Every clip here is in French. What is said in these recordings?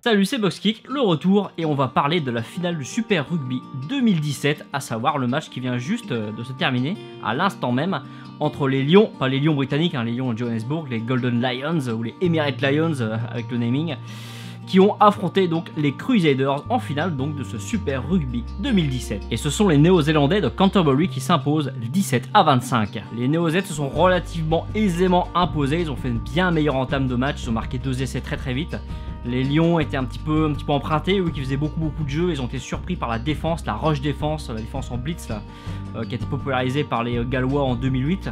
Salut, c'est Boxkick, le retour, et on va parler de la finale du Super Rugby 2017, à savoir le match qui vient juste de se terminer, à l'instant même, entre les Lions, pas les Lions britanniques, les Lions de Johannesburg, les Golden Lions, ou les Emirates Lions avec le naming, qui ont affronté donc les Crusaders en finale donc de ce Super Rugby 2017. Et ce sont les Néo-Zélandais de Canterbury qui s'imposent 17-25. Les Néo-Zélandais se sont relativement aisément imposés, ils ont fait une bien meilleure entame de match, ils ont marqué 2 essais très vite. Les Lions étaient un petit peu empruntés, eux qui faisaient beaucoup de jeux, ils ont été surpris par la défense, la rush défense, la défense en blitz là, qui a été popularisée par les Gallois en 2008.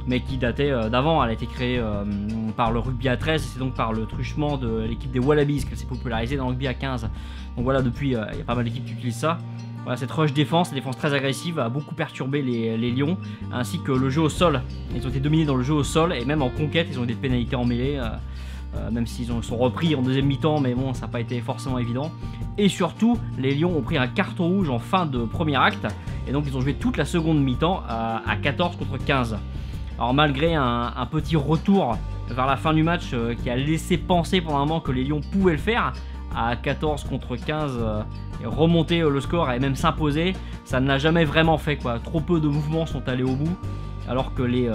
Mais qui datait d'avant, elle a été créée par le rugby à 13, et c'est donc par le truchement de l'équipe des Wallabies qu'elle s'est popularisée dans le rugby à 15. Donc voilà, depuis, il y a pas mal d'équipes qui utilisent ça. Voilà, cette rush défense, la défense très agressive, a beaucoup perturbé les Lions, ainsi que le jeu au sol. Ils ont été dominés dans le jeu au sol, et même en conquête, ils ont eu des pénalités en mêlée, même s'ils sont repris en deuxième mi-temps, mais bon, ça n'a pas été forcément évident. Et surtout, les Lions ont pris un carton rouge en fin de premier acte, et donc ils ont joué toute la seconde mi-temps à 14 contre 15. Alors malgré un petit retour vers la fin du match qui a laissé penser pendant un moment que les Lions pouvaient le faire, à 14 contre 15 et remonter le score et même s'imposer, ça ne l'a jamais vraiment fait quoi. Trop peu de mouvements sont allés au bout, alors que les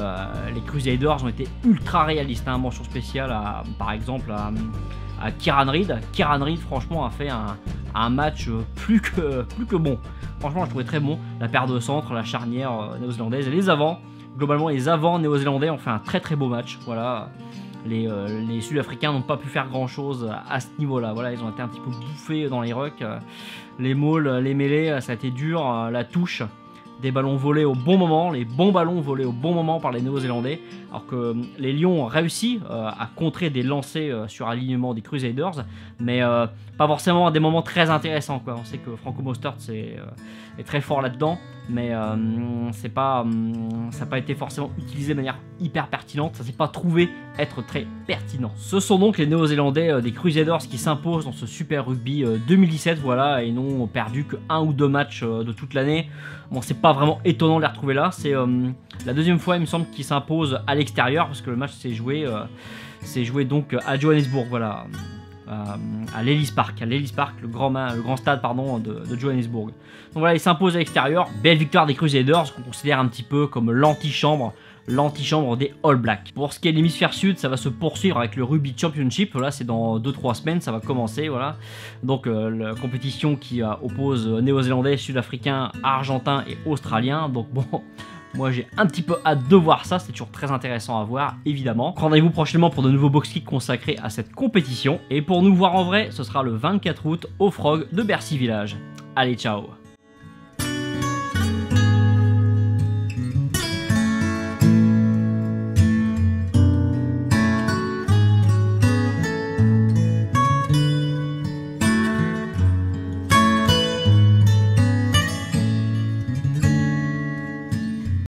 Crusaders ont été ultra réalistes. Mention spéciale par exemple à Kieran Read. Kieran Read franchement a fait un match plus que bon. Franchement je trouvais très bon. La paire de centre, la charnière néo-zélandaise et les avants. Globalement, les avants néo-zélandais ont fait un très beau match. Voilà, les Sud-Africains n'ont pas pu faire grand-chose à ce niveau-là. Voilà, ils ont été un petit peu bouffés dans les rucks. Les mauls, les mêlées, ça a été dur. La touche, des ballons volés au bon moment, les bons ballons volés au bon moment par les Néo-Zélandais. Alors que les Lions ont réussi à contrer des lancers sur alignement des Crusaders, mais pas forcément à des moments très intéressants, quoi. On sait que Franco Mostert est très fort là-dedans, mais ça n'a pas été forcément utilisé de manière hyper pertinente, ça s'est pas trouvé être très pertinent. Ce sont donc les Néo-Zélandais des Crusaders qui s'imposent dans ce Super Rugby 2017, voilà, et n'ont perdu que 1 ou 2 matchs de toute l'année. Bon, c'est pas vraiment étonnant de les retrouver là, c'est la deuxième fois, il me semble, qu'ils s'imposent à l'extérieur, parce que le match s'est joué donc à Johannesburg, voilà, à l'Ellis Park, le grand stade de Johannesburg. Donc voilà, ils s'imposent à l'extérieur. Belle victoire des Crusaders, qu'on considère un petit peu comme l'antichambre des All Blacks. Pour ce qui est de l'hémisphère sud, ça va se poursuivre avec le Rugby Championship. Là, c'est dans 2-3 semaines, ça va commencer. Voilà. Donc, la compétition qui oppose Néo-Zélandais, Sud-Africains, Argentins et Australiens. Donc, bon. Moi j'ai un petit peu hâte de voir ça, c'est toujours très intéressant à voir évidemment. Rendez-vous prochainement pour de nouveaux box-kicks consacrés à cette compétition. Et pour nous voir en vrai, ce sera le 24 août au Frog de Bercy Village. Allez, ciao!